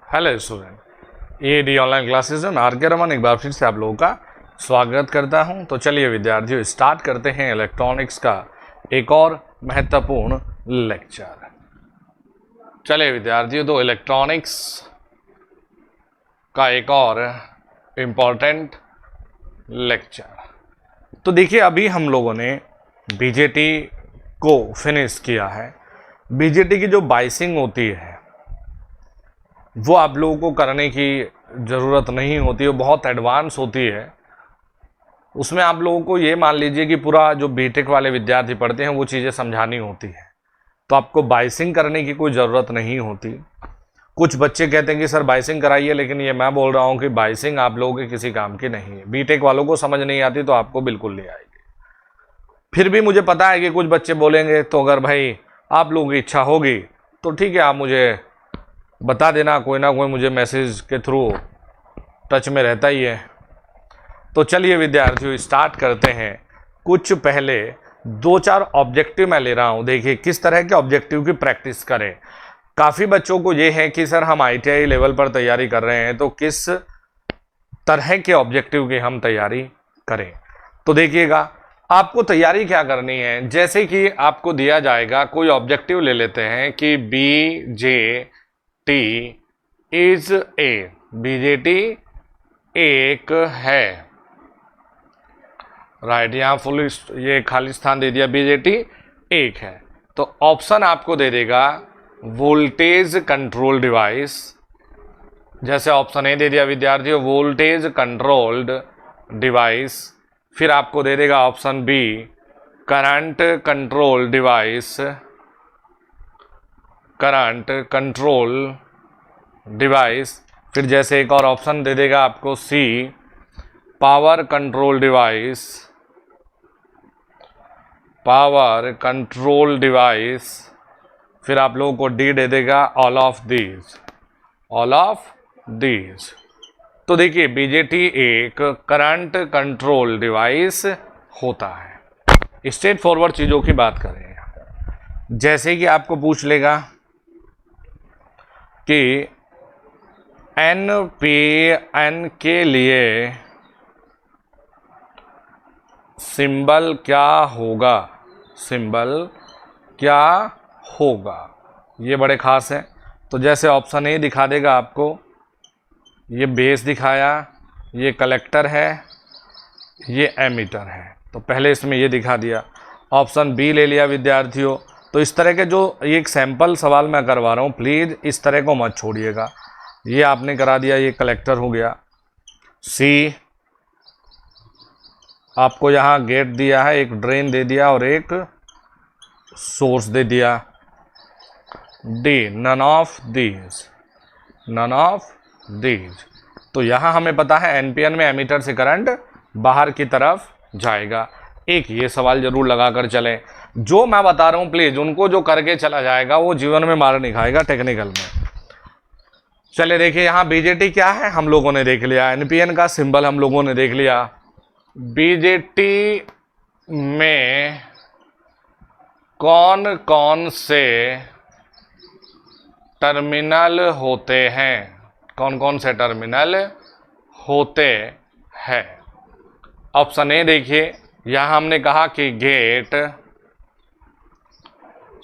Hello student, ये D online classes में are के रमन एक बार फिर से आप लोगों का स्वागत करता हूं। तो चलिए विद्यार्थियों, स्टार्ट करते हैं इलेक्ट्रॉनिक्स का एक और महत्वपूर्ण लेक्चर। चलिए विद्यार्थियों, तो इलेक्ट्रॉनिक्स का एक और इम्पॉर्टेंट लेक्चर। तो देखिए, अभी हम लोगों ने बीजेटी को फिनिश किया है। बीजेटी की जो बाइसिंग होती है वो आप लोगों को करने की ज़रूरत नहीं होती, वो बहुत एडवांस होती है। उसमें आप लोगों को ये मान लीजिए कि पूरा जो बीटेक वाले विद्यार्थी पढ़ते हैं वो चीज़ें समझानी होती है, तो आपको बाइसिंग करने की कोई ज़रूरत नहीं होती। कुछ बच्चे कहते हैं कि सर बाइसिंग कराइए, लेकिन ये मैं बोल रहा हूँ कि बाइसिंग आप लोगों के किसी काम की नहीं है। बीटेक वालों को समझ नहीं आती तो आपको बिल्कुल नहीं आएगी। फिर भी मुझे पता है कि कुछ बच्चे बोलेंगे, तो अगर भाई आप लोगों की इच्छा होगी तो ठीक है, आप मुझे बता देना, कोई ना कोई मुझे मैसेज के थ्रू टच में रहता ही है। तो चलिए विद्यार्थियों, स्टार्ट करते हैं। कुछ पहले दो चार ऑब्जेक्टिव मैं ले रहा हूं, देखिए किस तरह के ऑब्जेक्टिव की प्रैक्टिस करें। काफ़ी बच्चों को ये है कि सर हम आईटीआई लेवल पर तैयारी कर रहे हैं, तो किस तरह के ऑब्जेक्टिव की हम तैयारी करें। तो देखिएगा, आपको तैयारी क्या करनी है। जैसे कि आपको दिया जाएगा, कोई ऑब्जेक्टिव ले लेते हैं कि बीजेटी इज ए, बीजेटी एक है, राइट। यहाँ फुल ये खाली स्थान दे दिया, बीजेटी एक है। तो ऑप्शन आपको दे देगा वोल्टेज कंट्रोल डिवाइस। जैसे ऑप्शन ए दे दिया विद्यार्थियों, वोल्टेज कंट्रोल्ड डिवाइस। फिर आपको दे देगा option B, current control device, current control device. फिर जैसे एक और ऑप्शन दे देगा आपको C, power control device, power control device. फिर आप लोगों को डी दे देगा all of these, all of these. तो देखिए, बीजेटी एक करंट कंट्रोल डिवाइस होता है। स्ट्रेट फॉरवर्ड चीज़ों की बात करें, जैसे कि आपको पूछ लेगा कि एनपीएन के लिए सिंबल क्या होगा, सिंबल क्या होगा, ये बड़े खास है। तो जैसे ऑप्शन ए दिखा देगा आपको, ये बेस दिखाया, ये कलेक्टर है, ये एमीटर है। तो पहले इसमें ये दिखा दिया। ऑप्शन बी ले लिया विद्यार्थियों। तो इस तरह के जो ये एक सैंपल सवाल मैं करवा रहा हूँ, प्लीज़ इस तरह को मत छोड़िएगा। ये आपने करा दिया, ये कलेक्टर हो गया। सी, आपको यहाँ गेट दिया है, एक ड्रेन दे दिया और एक सोर्स दे दिया। D, none of these, none of these. तो यहाँ हमें पता है एनपीएन में एमीटर से करंट बाहर की तरफ जाएगा। एक ये सवाल जरूर लगा कर चलें। जो मैं बता रहा हूँ प्लीज उनको जो करके चला जाएगा वो जीवन में मार नहीं खाएगा टेक्निकल में। चले देखिए, यहाँ बीजेटी क्या है हम लोगों ने देख लिया, एनपीएन का सिंबल हम लोगों ने देख लिया। बीजेटी में कौन कौन से टर्मिनल होते हैं, कौन कौन से टर्मिनल होते हैं। ऑप्शन ए देखिए, यहां हमने कहा कि गेट,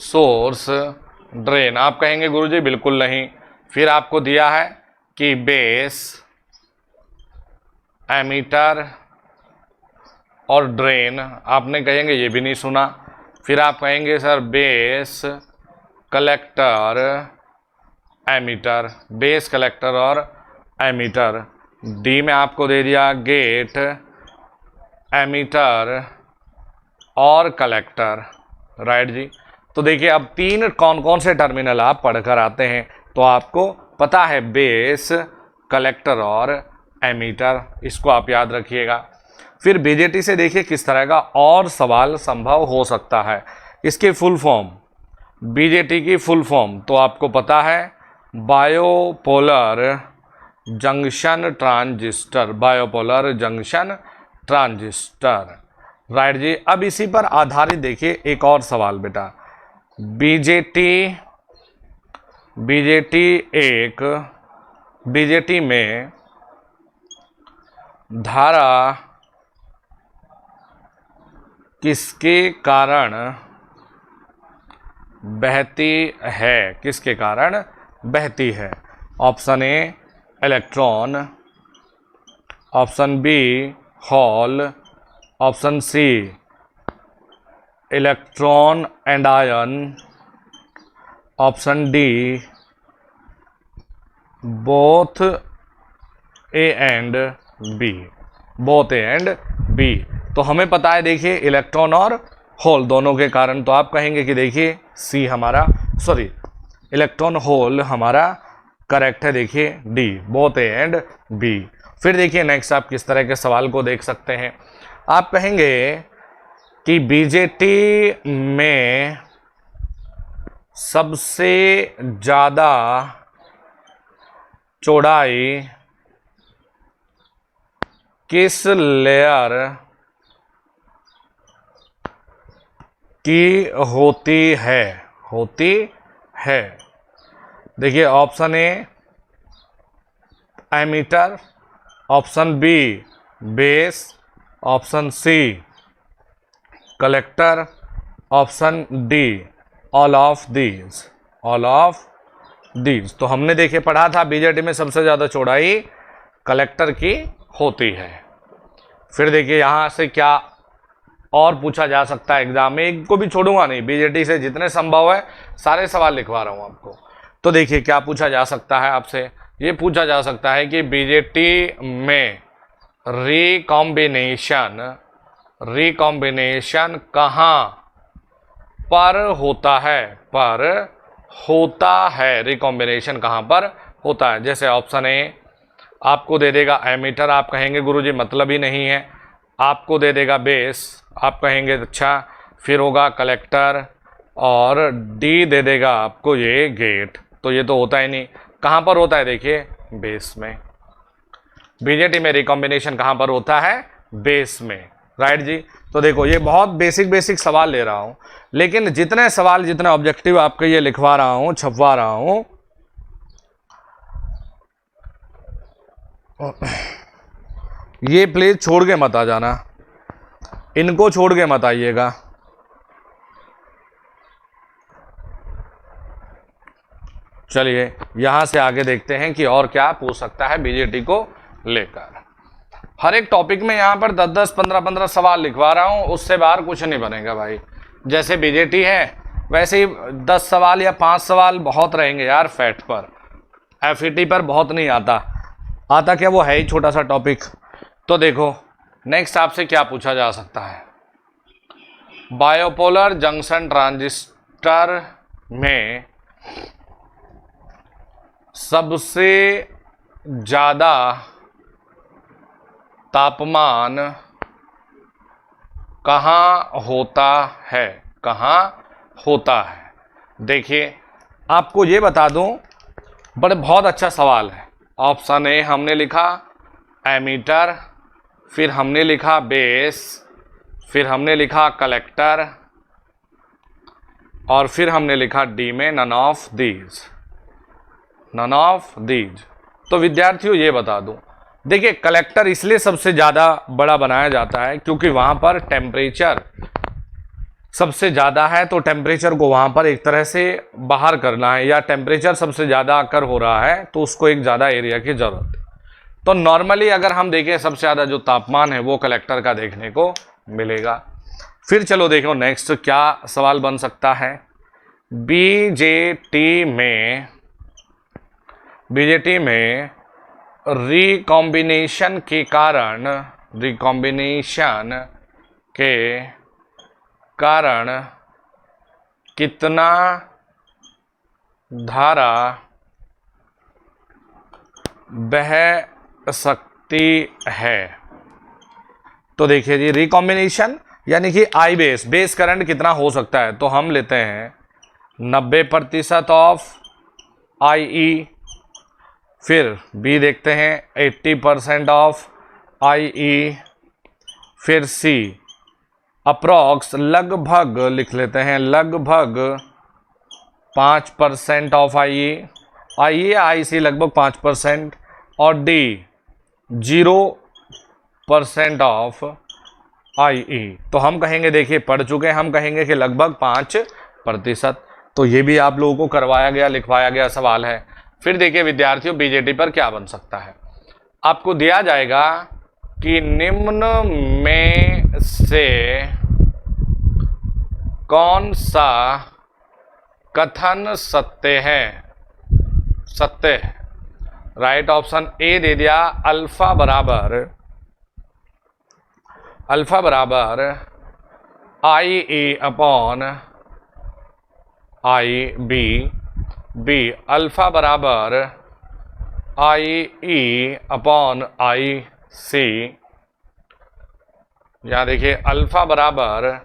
सोर्स, ड्रेन। आप कहेंगे गुरुजी बिल्कुल नहीं। फिर आपको दिया है कि बेस, एमीटर और ड्रेन। आपने कहेंगे ये भी नहीं सुना। फिर आप कहेंगे sir base, collector, emitter, base, collector और एमीटर। डी में आपको दे दिया गेट, एमीटर और कलेक्टर, राइट जी। तो देखिए, अब तीन कौन कौन से टर्मिनल आप पढ़कर आते हैं, तो आपको पता है बेस, कलेक्टर और एमीटर। इसको आप याद रखिएगा। फिर बीजेटी से देखिए किस तरह का और सवाल संभव हो सकता है। इसके फुल फॉर्म, बीजेटी की फुल फॉर्म तो आपको पता है, bipolar junction transistor, bipolar junction transistor, right जी। अब इसी पर आधारित देखिए एक और सवाल बेटा, बीजेटी एक बीजेटी में धारा किसके कारण बहती है, किसके कारण बहती है? Option A electron, option B hole, option C electron and ion, option D both A and B, both A and B. तो हमें पता है देखिए इलेक्ट्रॉन और होल दोनों के कारण, तो आप कहेंगे कि देखिए सी हमारा, सॉरी इलेक्ट्रॉन होल हमारा करेक्ट है, देखिए D both A and B. फिर देखिए नेक्स्ट आप किस तरह के सवाल को देख सकते हैं। आप कहेंगे कि बीजेटी में सबसे ज़्यादा चौड़ाई किस लेयर की होती है? देखिए option A emitter, option B base, option C collector, option D all of these. तो हमने देखे पढ़ा था बीजेटी में सबसे ज़्यादा चौड़ाई कलेक्टर की होती है। फिर देखिए यहाँ से क्या और पूछा जा सकता है एग्जाम में, एक को भी छोड़ूंगा नहीं, बीजेटी से जितने संभव है सारे सवाल लिखवा रहा हूँ आपको। तो देखिए क्या पूछा जा सकता है आपसे, ये पूछा जा सकता है कि बीजेटी में रिकॉम्बिनेशन कहाँ पर होता है, रिकॉम्बिनेशन कहाँ पर होता है? जैसे ऑप्शन ए आपको दे देगा एमीटर, आप कहेंगे गुरुजी मतलब ही नहीं है। आपको दे देगा बेस, आप कहेंगे अच्छा। फिर होगा कलेक्टर, और डी दे देगा आपको ये गेट। तो ये तो होता ही नहीं। कहाँ पर होता है? देखिए बेस में। बीजेटी में रिकॉम्बिनेशन कहाँ पर होता है? बेस में, राइट जी। तो देखो ये बहुत बेसिक सवाल ले रहा हूँ, लेकिन जितने सवाल, जितने ऑब्जेक्टिव आपके ये लिखवा रहा हूँ, छपवा रहा हूँ, ये प्लीज छोड़ के मत आ जाना, इनको छोड़ के मत आइएगा। चलिए यहां से आगे देखते हैं कि और क्या पूछ सकता है बीजेटी को लेकर। हर एक टॉपिक में यहां पर 10-10, 15-15 सवाल लिखवा रहा हूं, उससे बाहर कुछ नहीं बनेगा भाई। जैसे बीजेटी है वैसे ही 10 सवाल या 5 सवाल बहुत रहेंगे यार। फैट पर, एफईटी पर बहुत नहीं आता क्या, वो है ही छोटा सा टॉपिक। तो देखो नेक्स्ट आपसे क्या पूछा जा सकता है। बायोपोलर जंक्शन ट्रांजिस्टर में सबसे ज़्यादा तापमान कहाँ होता है? देखिए आपको ये बता दूं, बहुत अच्छा सवाल है। ऑप्शन ए हमने लिखा एमीटर, फिर हमने लिखा बेस, फिर हमने लिखा कलेक्टर, और फिर हमने लिखा डी में नन ऑफ दीज। तो विद्यार्थियों ये बता दूं, देखिए कलेक्टर इसलिए सबसे ज़्यादा बड़ा बनाया जाता है क्योंकि वहाँ पर टेम्परेचर सबसे ज़्यादा है, तो टेम्परेचर को वहाँ पर एक तरह से बाहर करना है, या टेम्परेचर सबसे ज़्यादा आकर हो रहा है तो उसको एक ज़्यादा एरिया की ज़रूरत है। तो नॉर्मली अगर हम देखें सबसे ज़्यादा जो तापमान है वो कलेक्टर का देखने को मिलेगा। फिर चलो देखो नेक्स्ट क्या सवाल बन सकता है। बीजेटी में रिकॉम्बिनेशन के कारण कितना धारा बह सकती है? तो देखिए जी रिकॉम्बिनेशन यानी कि आई बेस करंट कितना हो सकता है, तो हम लेते हैं 90% ऑफ IE। फिर बी देखते हैं 80% ऑफ IE। फिर सी अप्रॉक्स लगभग लिख लेते हैं, लगभग 5% ऑफ IE। आई ए आई सी लगभग 5% और डी 0% ऑफ आई ई। तो हम कहेंगे, देखिए पढ़ चुके हैं, हम कहेंगे कि लगभग 5%। तो ये भी आप लोगों को करवाया गया, लिखवाया गया सवाल है। फिर देखिए विद्यार्थियों, बीजेटी पर क्या बन सकता है। आपको दिया जाएगा कि निम्न में से कौन सा कथन सत्य है। सत्य है, राइट ऑप्शन ए दे दिया, अल्फा बराबर I A upon I B. B alpha बराबर आई ई अपॉन आई सी। यहाँ देखिए अल्फा बराबर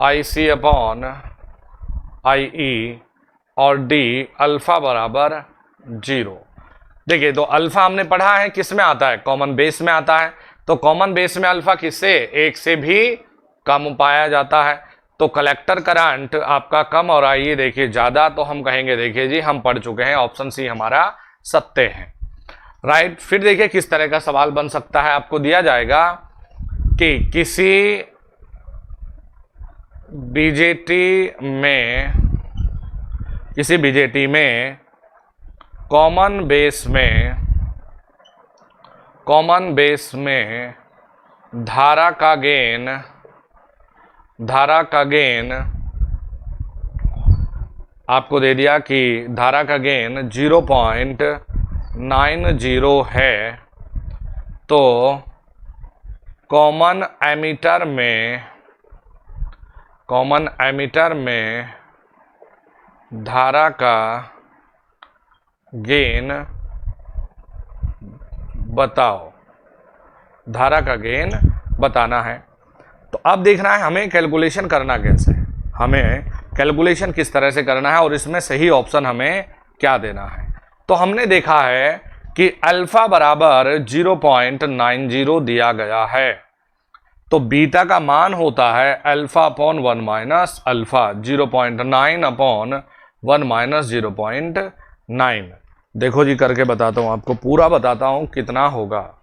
आई सी अपॉन आई ई और डी अल्फा बराबर 0। देखिए तो अल्फा हमने पढ़ा है किस में आता है, कॉमन बेस में आता है। तो कॉमन बेस में अल्फा किससे, 1 से भी कम पाया जाता है। तो कलेक्टर करंट आपका कम और आई देखिए ज़्यादा। तो हम कहेंगे, देखिए जी हम पढ़ चुके हैं, ऑप्शन सी हमारा सत्य है, राइट। फिर देखिए किस तरह का सवाल बन सकता है। आपको दिया जाएगा कि किसी बीजेटी में कॉमन बेस में धारा का गेन आपको दे दिया कि धारा का गेन 0.90 है। तो कॉमन एमीटर में धारा का गेन बताओ। धारा का गेन बताना है। तो अब देखना है हमें कैलकुलेशन करना कैसे है, हमें कैलकुलेशन किस तरह से करना है और इसमें सही ऑप्शन हमें क्या देना है। तो हमने देखा है कि अल्फा बराबर 0.90 दिया गया है। तो बीटा का मान होता है alpha upon 1 minus alpha, 0.9 upon 1 minus 0.9। देखो जी करके बताता हूं आपको, पूरा बताता हूं कितना होगा।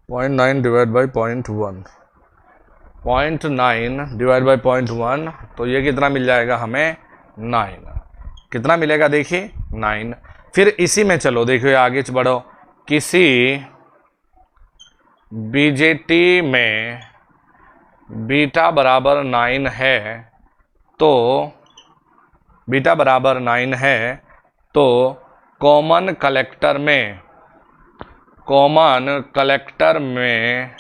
0.9 डिवाइड बाई 0.1, 0.9 डिवाइड बाई 0.1, तो ये कितना मिल जाएगा हमें, 9। कितना मिलेगा देखिए 9। फिर इसी में चलो देखिए आगे बढ़ो, किसी बीजेटी में बीटा बराबर 9 है, तो बीटा बराबर 9 है तो कॉमन कलेक्टर में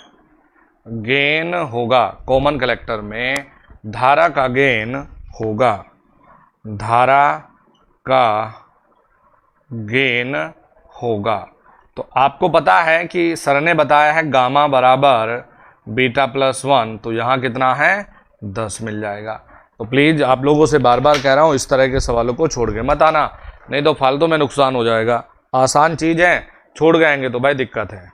गेन होगा। कॉमन कलेक्टर में धारा का गेन होगा। धारा का गेन होगा। तो आपको पता है कि सर ने बताया है गामा बराबर बीटा प्लस 1, तो यहाँ कितना है 10 मिल जाएगा। तो प्लीज़ आप लोगों से बार बार कह रहा हूँ इस तरह के सवालों को छोड़ के मत आना, नहीं तो फालतू में नुकसान हो जाएगा। आसान चीज़ है, छोड़ गएंगे तो भाई दिक्कत है,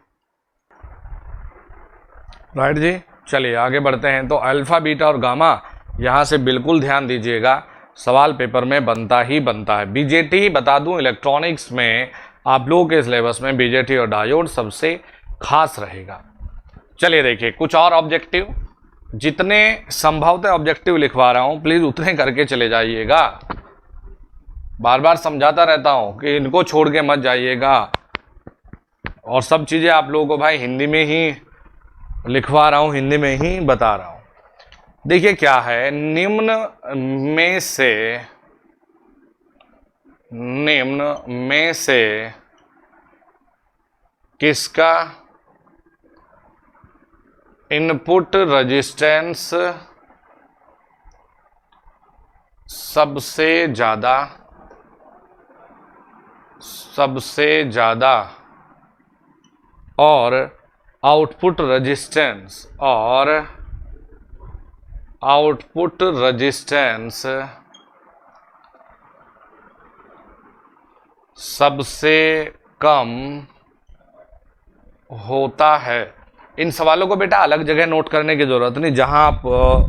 राइट जी। चलिए आगे बढ़ते हैं। तो अल्फा बीटा और गामा यहाँ से बिल्कुल ध्यान दीजिएगा, सवाल पेपर में बनता ही बनता है। बीजेटी बता दूं, इलेक्ट्रॉनिक्स में आप लोगों के सिलेबस में बीजेटी और डायोड सबसे खास रहेगा। चलिए देखिए कुछ और ऑब्जेक्टिव, जितने संभवतः ऑब्जेक्टिव लिखवा रहा हूं प्लीज उतने करके चले जाइएगा। बार बार समझाता रहता हूं कि इनको छोड़ के मत जाइएगा, और सब चीजें आप लोगों को भाई हिंदी में ही लिखवा रहा हूं, हिंदी में ही बता रहा हूं। देखिए क्या है, निम्न में से किसका इनपुट रेजिस्टेंस सबसे ज्यादा और आउटपुट रेजिस्टेंस सबसे कम होता है। इन सवालों को बेटा अलग जगह नोट करने की जरूरत नहीं, जहां आप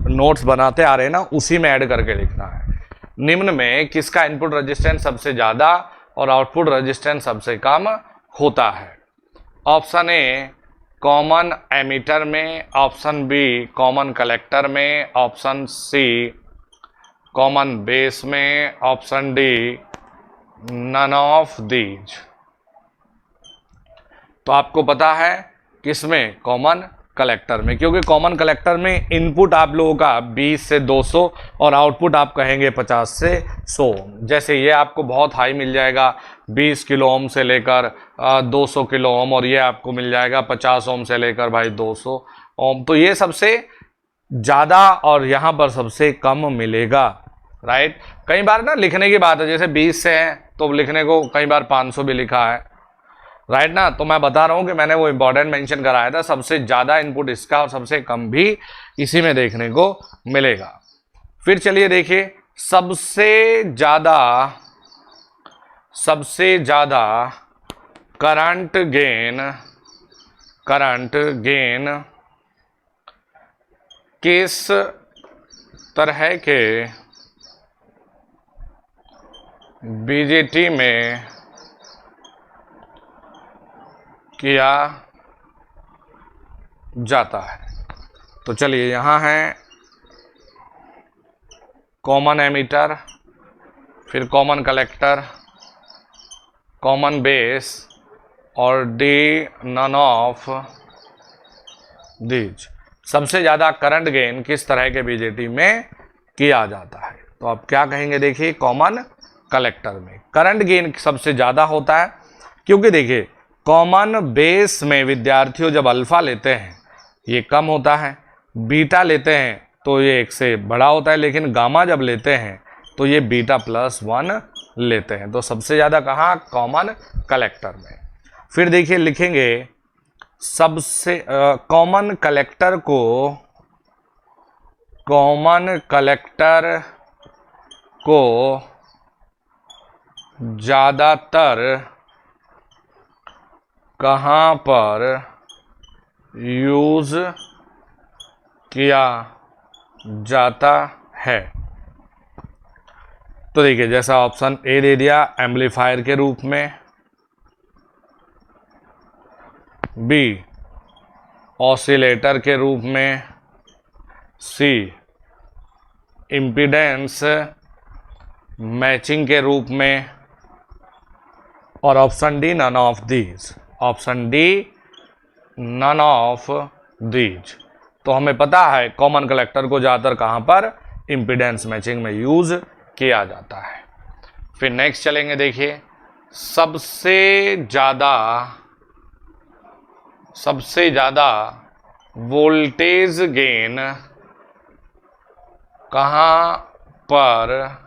नोट्स बनाते आ रहे हैं ना उसी में ऐड करके लिखना है। निम्न में किसका इनपुट रेजिस्टेंस सबसे ज्यादा और आउटपुट रेजिस्टेंस सबसे कम होता है? ऑप्शन ए कॉमन एमीटर में, ऑप्शन बी कॉमन कलेक्टर में, ऑप्शन सी कॉमन बेस में, option D none of these. तो आपको पता है किसमें? कॉमन कलेक्टर में, क्योंकि कॉमन कलेक्टर में इनपुट आप लोगों का 20 से 200 और आउटपुट आप कहेंगे 50 से 100। जैसे ये आपको बहुत हाई मिल जाएगा 20 किलो ओम से लेकर 200 किलो ओम, और ये आपको मिल जाएगा 50 ओम से लेकर भाई 200 ओम। तो ये सबसे ज़्यादा और यहाँ पर सबसे कम मिलेगा, राइट। कई बार ना लिखने की बात है, जैसे 20 से है तो लिखने को कई बार 500 भी लिखा है, राइट ना। तो मैं बता रहा हूं कि मैंने वो इंपॉर्टेंट मेंशन कराया था, सबसे ज्यादा इनपुट इसका और सबसे कम भी इसी में देखने को मिलेगा। फिर चलिए देखिए, सबसे ज्यादा करंट गेन किस तरह के बीजेटी में किया जाता है? तो चलिए यहाँ है कॉमन एमीटर, फिर कॉमन कलेक्टर, कॉमन बेस और डी नन ऑफ दीज। सबसे ज़्यादा करंट गेन किस तरह के बीजेटी में किया जाता है? तो आप क्या कहेंगे? देखिए कॉमन कलेक्टर में करंट गेन सबसे ज़्यादा होता है, क्योंकि देखिए कॉमन बेस में विद्यार्थियों जब अल्फा लेते हैं ये कम होता है, बीटा लेते हैं तो ये 1 से बड़ा होता है, लेकिन गामा जब लेते हैं तो ये बीटा +1 लेते हैं। तो सबसे ज़्यादा कहाँ? कॉमन कलेक्टर में। फिर देखिए लिखेंगे सबसे कॉमन कलेक्टर को ज़्यादातर कहाँ पर यूज किया जाता है? तो देखिए जैसा ऑप्शन ए दे दिया एम्पलीफायर के रूप में, बी ऑसिलेटर के रूप में, सी इम्पीडेंस मैचिंग के रूप में, और option D none of these. Option D none of these. तो हमें पता है कॉमन कलेक्टर को ज़्यादातर कहाँ पर? इम्पीडेंस मैचिंग में यूज किया जाता है। फिर नेक्स्ट चलेंगे, देखिए सबसे ज़्यादा वोल्टेज गेन कहाँ पर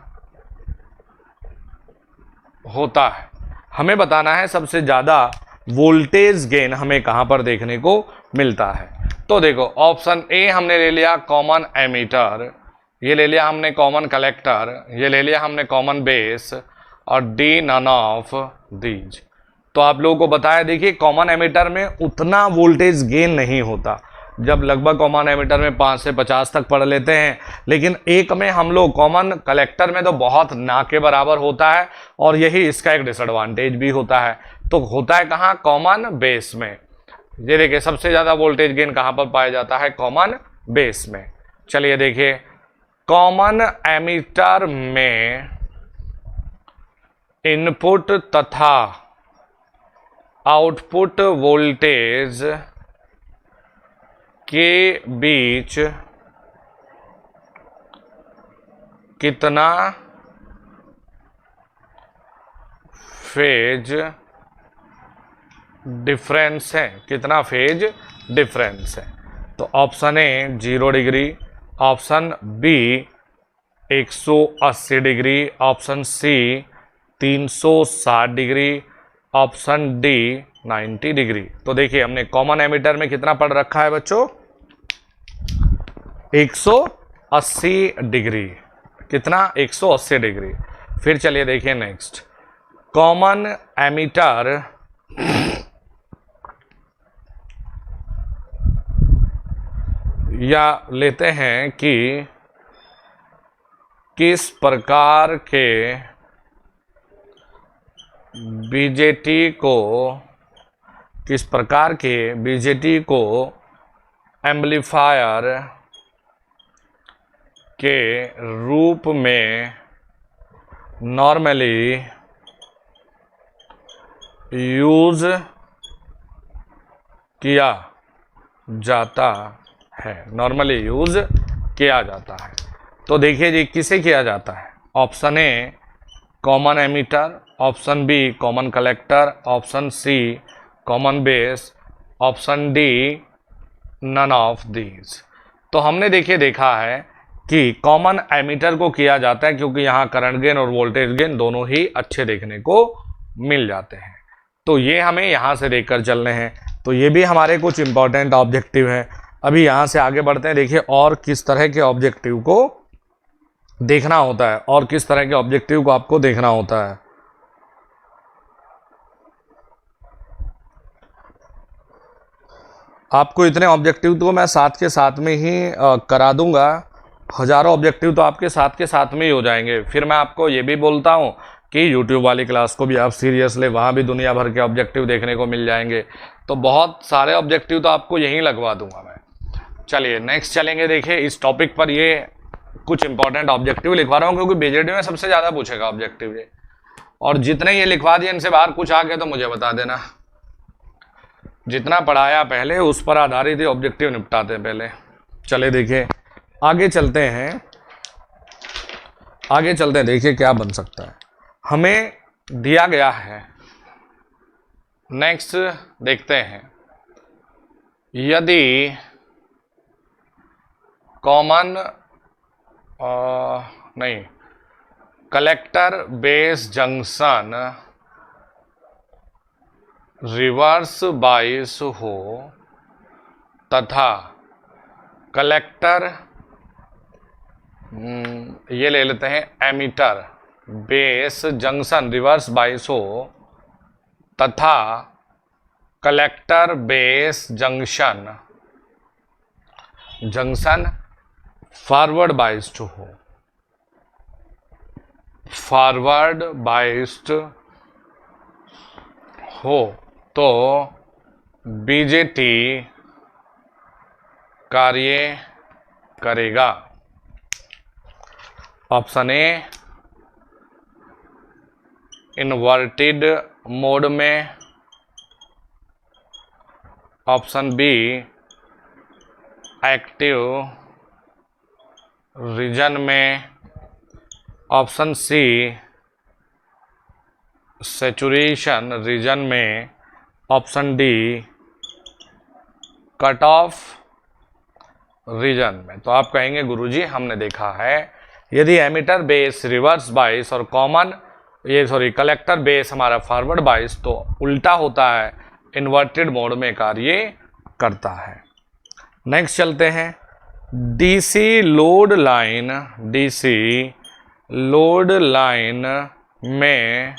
होता है? हमें बताना है सबसे ज़्यादा वोल्टेज गेन हमें कहाँ पर देखने को मिलता है। तो देखो ऑप्शन ए हमने ले लिया कॉमन एमीटर, ये ले लिया हमने कॉमन कलेक्टर, ये ले लिया हमने कॉमन बेस, और डी नन ऑफ दीज। तो आप लोगों को बताया, देखिए कॉमन एमीटर में उतना वोल्टेज गेन नहीं होता, जब लगभग कॉमन एमीटर में 5 से 50 तक पढ़ लेते हैं, लेकिन एक में हम लोग कॉमन कलेक्टर में तो बहुत ना के बराबर होता है, और यही इसका एक डिसएडवांटेज भी होता है। तो होता है कहाँ? कॉमन बेस में। ये देखिए सबसे ज़्यादा वोल्टेज गेन कहाँ पर पाया जाता है? कॉमन बेस में। चलिए देखिए कॉमन एमीटर में इनपुट तथा आउटपुट वोल्टेज के बीच कितना फेज डिफरेंस है? कितना फेज डिफरेंस है? तो option A 0 degree, option B 180 degree, option C 360 degree, option D 90 degree. तो देखिए हमने कॉमन एमीटर में कितना पढ़ रखा है बच्चों? 180 डिग्री। कितना? 180 डिग्री। फिर चलिए देखिए नेक्स्ट, कॉमन एमीटर या लेते हैं कि किस प्रकार के बीजेटी को एम्पलीफायर के रूप में नॉर्मली यूज किया जाता है। तो देखिए जी, किसे किया जाता है? Option A common emitter, option B common collector, option C common base, option D none of these. तो हमने देखा है कि कॉमन एमिटर को किया जाता है क्योंकि यहाँ करंट गेन और वोल्टेज गेन दोनों ही अच्छे देखने को मिल जाते हैं। तो ये हमें यहाँ से देखकर चलने हैं। तो ये भी हमारे कुछ इंपॉर्टेंट ऑब्जेक्टिव हैं। अभी यहाँ से आगे बढ़ते हैं। देखिए और किस तरह के ऑब्जेक्टिव को देखना होता है और किस तरह के ऑब्जेक्टिव को आपको देखना होता है। आपको इतने ऑब्जेक्टिव तो मैं साथ के साथ में ही करा दूंगा। हजारों ऑब्जेक्टिव तो आपके साथ में ही हो जाएंगे। फिर मैं आपको ये भी बोलता हूँ कि YouTube वाली क्लास को भी आप सीरियस ले, वहाँ भी दुनिया भर के ऑब्जेक्टिव देखने को मिल जाएंगे। तो बहुत सारे ऑब्जेक्टिव तो आपको यहीं लगवा दूंगा मैं। चलिए नेक्स्ट चलेंगे। देखिए इस टॉपिक पर ये कुछ इंपॉर्टेंट ऑब्जेक्टिव लिखवा रहा हूँ क्योंकि बीजेटी में सबसे ज़्यादा पूछेगा ऑब्जेक्टिव ये। और जितने ये लिखवा दिए इनसे बाहर कुछ आ गए तो मुझे बता देना। जितना पढ़ाया पहले उस पर आधारित ही ऑब्जेक्टिव निपटाते हैं पहले। चले देखिए आगे चलते हैं। देखिए क्या बन सकता है हमें दिया गया है। नेक्स्ट देखते हैं। यदि common collector base junction reverse bias हो तथा कलेक्टर ये ले लेते हैं emitter base junction reverse bias हो तथा collector base junction forward biased हो तो बीजेटी कार्य करेगा। ऑप्शन ए इन्वर्टेड मोड में, ऑप्शन बी एक्टिव रीजन में, ऑप्शन सी सैचुरेशन रीजन में, option D cut off region में। तो आप कहेंगे गुरुजी हमने देखा है यदि एमिटर बेस रिवर्स बाइस और कलेक्टर बेस हमारा फॉरवर्ड बाइस तो उल्टा होता है, इन्वर्टेड मोड में कार्य करता है। नेक्स्ट चलते हैं। डीसी लोड लाइन में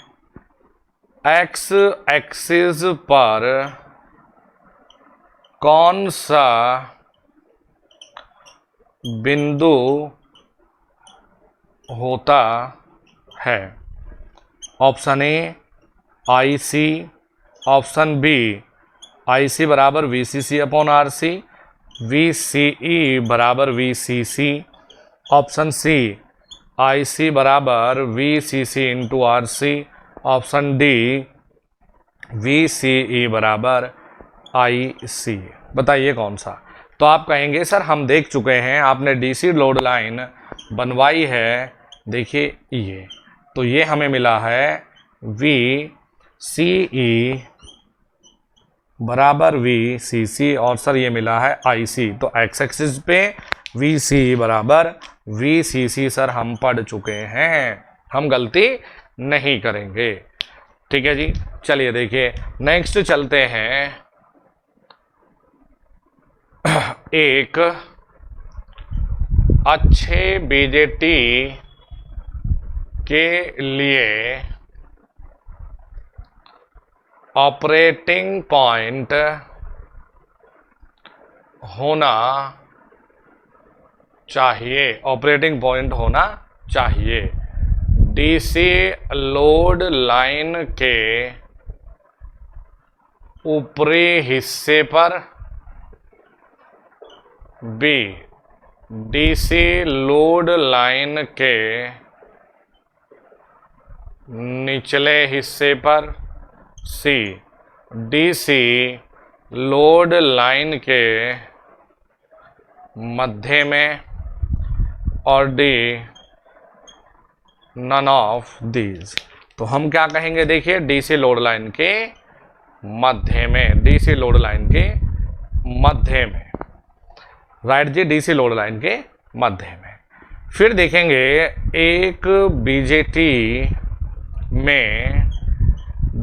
एक्स एक्सिस पर कौन सा बिंदु होता है? Option A IC, option B IC बराबर VCC अपॉन RC, VCE बराबर VCC, ऑप्शन सी IC बराबर VCC into RC, option D VCE बराबर IC। बताइए कौन सा? तो आप कहेंगे सर हम देख चुके हैं, आपने DC लोड लाइन बनवाई है। देखिए ये तो ये हमें मिला है VCE बराबर VCC और सर ये मिला है IC। तो एक्स एक्सिस पे VCE बराबर VCC सर हम पढ़ चुके हैं, हम गलती नहीं करेंगे। ठीक है जी। चलिए देखिए नेक्स्ट चलते हैं। एक अच्छे बीजेटी के लिए ऑपरेटिंग पॉइंट होना चाहिए, ऑपरेटिंग पॉइंट होना चाहिए। डीसी लोड लाइन के ऊपरी हिस्से पर, बी डीसी लोड लाइन के निचले हिस्से पर, सी डीसी लोड लाइन के मध्य में, और डी नन ऑफ दीज। तो हम क्या कहेंगे, देखिए डीसी लोड लाइन के मध्य में, डीसी लोड लाइन के मध्य में, राइट जी, डीसी लोड लाइन के मध्य में। फिर देखेंगे एक बीजेटी में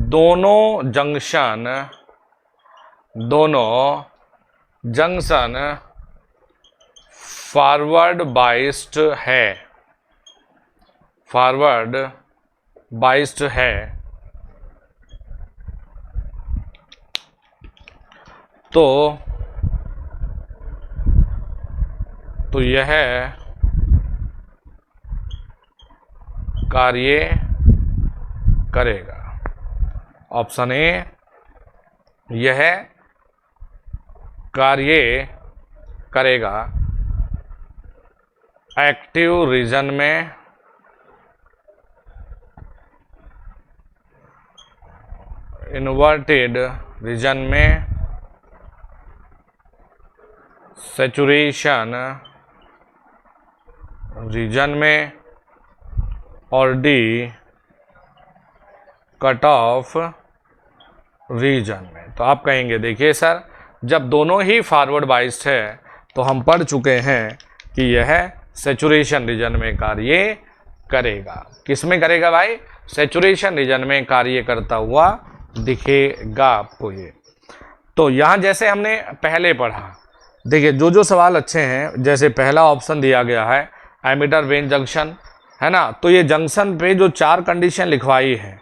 दोनों जंक्शन फॉरवर्ड बाइस्ड है, फॉरवर्ड बाइस्ड है, तो यह कार्य करेगा। ऑप्शन ए, यह कार्य करेगा एक्टिव रीजन में, इन्वर्टेड रीजन में, सैचुरेशन रीजन में, और डी कट ऑफ रीजन में। तो आप कहेंगे देखिए सर, जब दोनों ही फॉरवर्ड बाइस्ड है तो हम पढ़ चुके हैं कि यह सैचुरेशन रीजन में कार्य करेगा। किस में करेगा भाई? सैचुरेशन रीजन में कार्य करता हुआ दिखेगा आपको ये। तो यहाँ जैसे हमने पहले पढ़ा, देखिए जो सवाल अच्छे हैं, जैसे पहला ऑप्शन दिया गया है एमीटर वेन जंक्शन, है ना, तो ये जंक्शन पे जो 4 कंडीशन लिखवाई है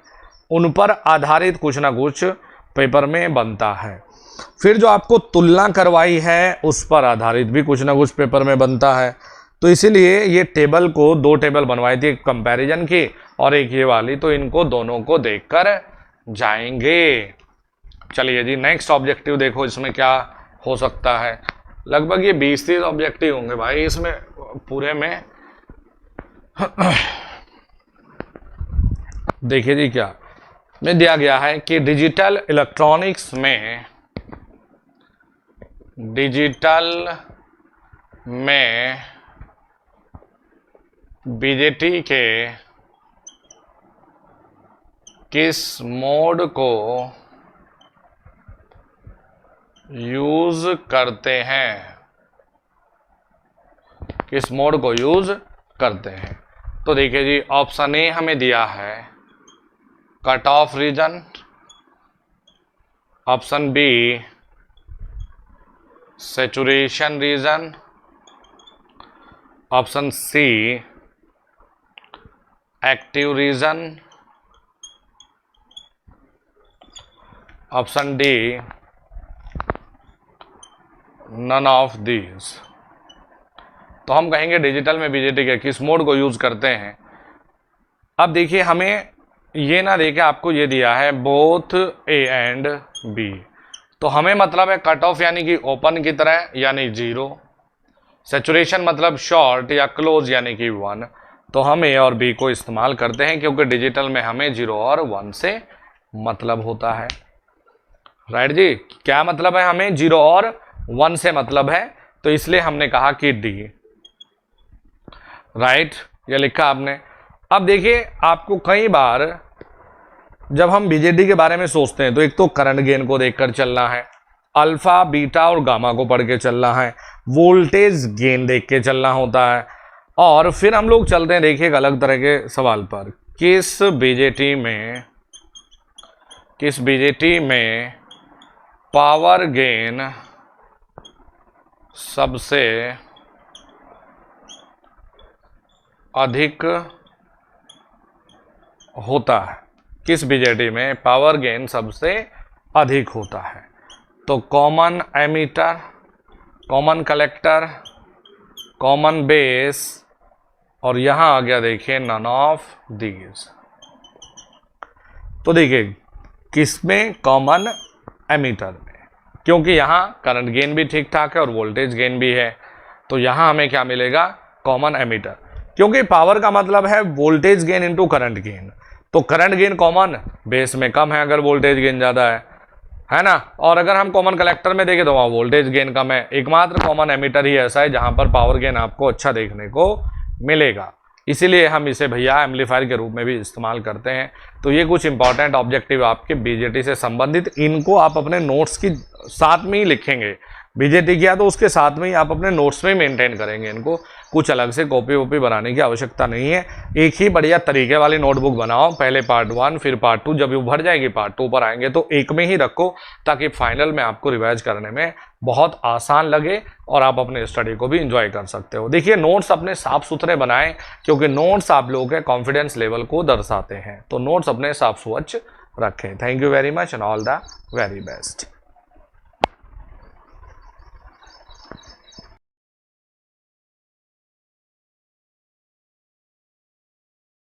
उन पर आधारित कुछ ना कुछ पेपर में बनता है। फिर जो आपको तुलना करवाई है उस पर आधारित भी कुछ ना कुछ पेपर में बनता है। तो इसीलिए ये टेबल को 2 टेबल बनवाई थी, एक कंपैरिजन की और एक ये वाली, तो इनको दोनों को देखकर जाएंगे। चलिए जी, नेक्स्ट ऑब्जेक्टिव देखो इसमें क्या हो सकता है। लगभग ये 20-30 ऑब्जेक्टिव होंगे भाई इसमें पूरे में। देखिए जी, क्या में दिया गया है कि डिजिटल इलेक्ट्रॉनिक्स में बीजेटी के किस मोड को यूज करते हैं, किस मोड को यूज करते हैं। तो देखिए जी, ऑप्शन ए हमें दिया है cut off region, option B saturation region, option C active region, option D none of these. तो हम कहेंगे डिजिटल में बीजेटी के किस मोड को यूज करते हैं। अब देखिए, हमें ये ना देके आपको ये दिया है बोथ ए एंड बी, तो हमें मतलब है कट ऑफ यानी कि ओपन की तरह यानी 0, सैचुरेशन मतलब शॉर्ट या क्लोज यानी कि 1। तो हम ए और बी को इस्तेमाल करते हैं क्योंकि डिजिटल में हमें 0 और 1 से मतलब होता है। राइट जी, क्या मतलब है? हमें 0 और 1 से मतलब है, तो इसलिए हमने कहा कि डी। राइट, ये लिखा आपने। अब देखिए, आपको कई बार जब हम बीजेटी के बारे में सोचते हैं तो एक तो करंट गेन को देखकर चलना है, अल्फा बीटा और गामा को पढ़ के चलना है, वोल्टेज गेन देख के चलना होता है, और फिर हम लोग चलते हैं देखिए एक अलग तरह के सवाल पर, किस बीजेटी में पावर गेन सबसे अधिक होता है, किस बीजेटी में पावर गेन सबसे अधिक होता है। तो common ammeter, common collector, common base, और यहां आ गया देखिए नन ऑफ दीज। तो देखिए किसमें, कॉमन एमीटर में, क्योंकि यहां करंट गेन भी ठीक ठाक है और वोल्टेज गेन भी है, तो यहां हमें क्या मिलेगा, कॉमन एमीटर। क्योंकि पावर का मतलब है voltage gain into current gain, तो करंट गेन कॉमन बेस में कम है अगर वोल्टेज गेन ज्यादा है ना। और अगर हम कॉमन कलेक्टर में देखें तो वहां वोल्टेज गेन कम है। एकमात्र कॉमन एमीटर ही ऐसा है जहां पर पावर गेन आपको अच्छा देखने को मिलेगा, इसीलिए हम इसे भैया एम्पलीफायर के रूप में भी इस्तेमाल करते हैं। तो ये कुछ इंपॉर्टेंट ऑब्जेक्टिव आपके बीजेटी से संबंधित, इनको आप अपने नोट्स की साथ में ही लिखेंगे। बीजेटी किया तो उसके साथ में ही आप अपने नोट्स में ही मेंटेन करेंगे इनको, कुछ अलग से कॉपी वॉपी बनाने की आवश्यकता नहीं है। एक ही बढ़िया तरीके वाली नोटबुक बनाओ, पहले पार्ट 1 फिर पार्ट 2, जब ये भर जाएगी पार्ट 2 पर आएंगे तो एक में ही रखो, ताकि फाइनल में आपको रिवाइज करने में बहुत आसान लगे और आप अपने स्टडी को भी इंजॉय कर सकते हो। देखिए नोट्स अपने साफ सुथरे बनाएं, क्योंकि नोट्स आप लोगों के कॉन्फिडेंस लेवल को दर्शाते हैं, तो नोट्स अपने साफ स्वच्छ रखें। Thank you very much and all the very best.